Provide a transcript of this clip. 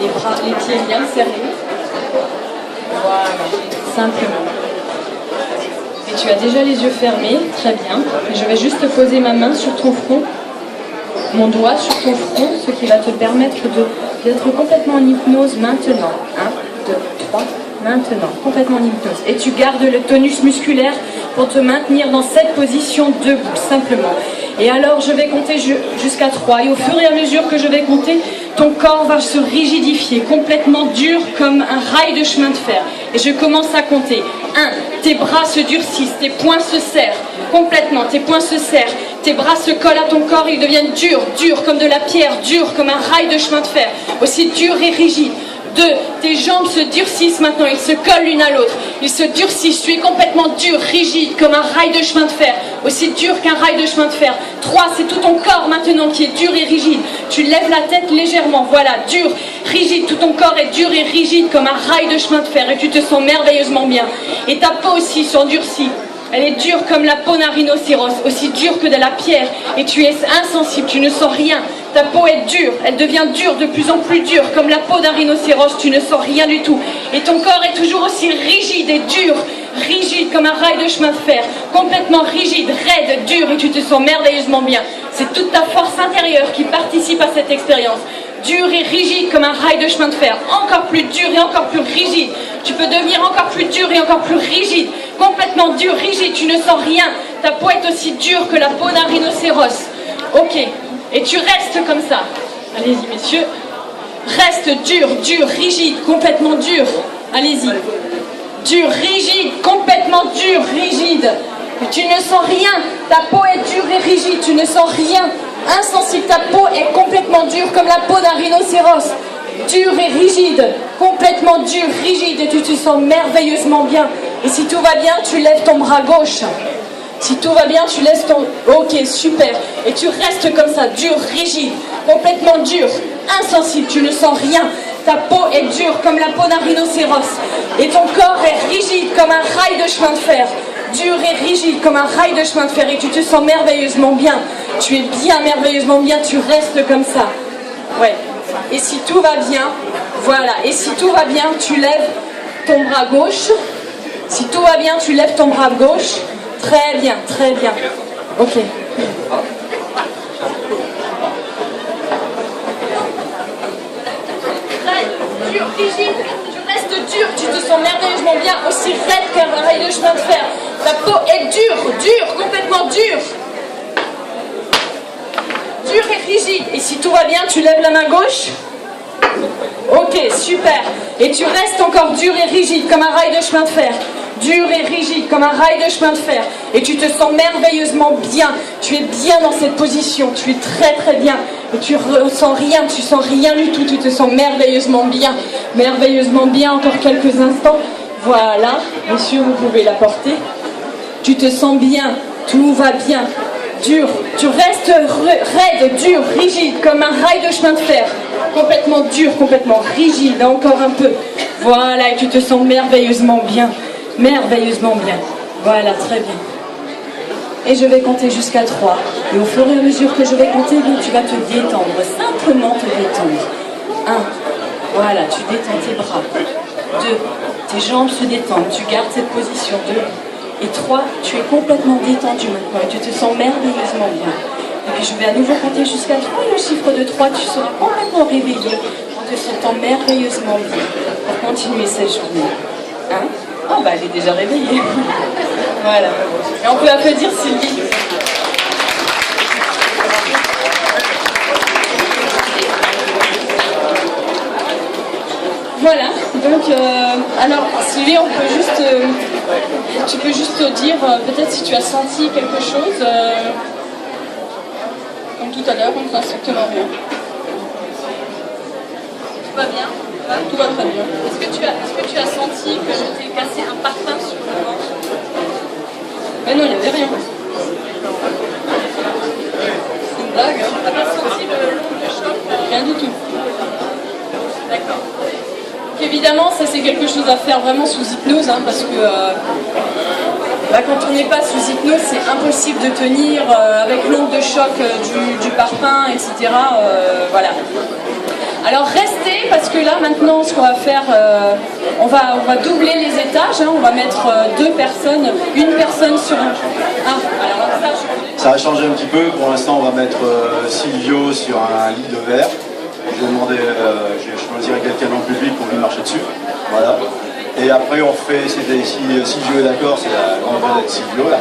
les bras, les pieds bien serrés. Voilà, simplement. Et tu as déjà les yeux fermés, très bien. Et je vais juste poser ma main sur ton front, mon doigt sur ton front, ce qui va te permettre d'être complètement en hypnose maintenant. 1, 2, 3, maintenant, complètement en hypnose. Et tu gardes le tonus musculaire pour te maintenir dans cette position debout, simplement. Et alors, je vais compter jusqu'à 3. Et au fur et à mesure que je vais compter, ton corps va se rigidifier, complètement dur comme un rail de chemin de fer. Et je commence à compter. 1. Tes bras se durcissent, tes poings se serrent complètement, tes poings se serrent. Tes bras se collent à ton corps, ils deviennent durs comme de la pierre, durs comme un rail de chemin de fer. Aussi durs et rigides. 2. Tes jambes se durcissent maintenant, ils se collent l'une à l'autre. Ils se durcissent, tu es complètement dur, rigide, comme un rail de chemin de fer. Aussi dur qu'un rail de chemin de fer. 3. C'est tout ton corps maintenant qui est dur et rigide. Tu lèves la tête légèrement, voilà, dur, rigide. Tout ton corps est dur et rigide comme un rail de chemin de fer. Et tu te sens merveilleusement bien. Et ta peau aussi s'endurcit. Elle est dure comme la peau d'un rhinocéros, aussi dure que de la pierre. Et tu es insensible, tu ne sens rien. Ta peau est dure, elle devient dure, de plus en plus dure, comme la peau d'un rhinocéros, tu ne sens rien du tout. Et ton corps est toujours aussi rigide et dur, rigide comme un rail de chemin de fer, complètement rigide, raide, dur, et tu te sens merveilleusement bien. C'est toute ta force intérieure qui participe à cette expérience. Dur et rigide comme un rail de chemin de fer, encore plus dur et encore plus rigide. Tu peux devenir encore plus dur et encore plus rigide, complètement dur, rigide, tu ne sens rien. Ta peau est aussi dure que la peau d'un rhinocéros. Ok, et tu restes comme ça. Allez-y messieurs. Reste dur, dur, rigide, complètement dur. Allez-y. Dur, rigide, complètement dur, rigide. Et tu ne sens rien. Ta peau est dure et rigide, tu ne sens rien. Insensible, ta peau est complètement dure comme la peau d'un rhinocéros. Dur et rigide, complètement dur, rigide, et tu te sens merveilleusement bien. Et si tout va bien, tu lèves ton bras gauche. Si tout va bien, tu laisses ton... Ok, super. Et tu restes comme ça, dur, rigide, complètement dur, insensible, tu ne sens rien. Ta peau est dure comme la peau d'un rhinocéros. Et ton corps est rigide comme un rail de chemin de fer. Dur et rigide comme un rail de chemin de fer. Et tu te sens merveilleusement bien. Tu es bien, merveilleusement bien, tu restes comme ça. Ouais. Et si tout va bien, voilà. Et si tout va bien, tu lèves ton bras gauche. Si tout va bien, tu lèves ton bras gauche. Très bien, très bien. Ok. Dur, rigide, tu restes dur, tu te sens merveilleusement bien, aussi raide qu'un rail de chemin de fer. Ta peau est dure, complètement dure. Dur et rigide. Et si tout va bien, tu lèves la main gauche. Ok, super. Et tu restes encore dur et rigide comme un rail de chemin de fer. Dur et rigide comme un rail de chemin de fer. Et tu te sens merveilleusement bien. Tu es bien dans cette position. Tu es très très bien. Et tu ressens rien, tu sens rien du tout. Tu te sens merveilleusement bien. Merveilleusement bien, encore quelques instants. Voilà, monsieur, vous pouvez la porter. Tu te sens bien, tout va bien. Dur, tu restes raide, dur, rigide, comme un rail de chemin de fer. Complètement dur, complètement rigide, encore un peu. Voilà, et tu te sens merveilleusement bien. Merveilleusement bien. Voilà, très bien. Et je vais compter jusqu'à 3. Et au fur et à mesure que je vais compter, bien, tu vas te détendre. Simplement te détendre. 1. Voilà, tu détends tes bras. 2. Tes jambes se détendent. Tu gardes cette position. 2. Et 3. Tu es complètement détendu maintenant. Et tu te sens merveilleusement bien. Et puis je vais à nouveau compter jusqu'à 3. Et le chiffre de 3, tu seras complètement réveillé en te sentant merveilleusement bien pour continuer cette journée. 1. Oh, bah elle est déjà réveillée. Voilà. Et on peut applaudir Sylvie. Voilà. Donc, alors Sylvie, on peut juste, tu peux juste te dire peut-être si tu as senti quelque chose, comme tout à l'heure, on ne sent strictement rien. Tout va bien? Tout va très bien. Est-ce que tu as senti que je t'ai cassé un parfum sur le ventre? Mais non, il n'y avait rien. C'est une blague, hein? Tu n'as pas senti le choc? Rien du tout. D'accord. Donc, évidemment, ça c'est quelque chose à faire vraiment sous hypnose, hein, parce que quand on n'est pas sous hypnose, c'est impossible de tenir avec l'onde de choc du parfum, etc. Voilà. Alors restez, parce que là maintenant ce qu'on va faire, on va doubler les étages, hein, on va mettre deux personnes, une personne sur un. Ah, alors ça a changé. Ça a changé un petit peu, pour l'instant on va mettre Silvio sur un lit de verre. Je vais demander, je choisirai quelqu'un dans le public pour lui marcher dessus. Voilà. Et après on fait, si Silvio est d'accord, c'est la grande vedette Silvio là.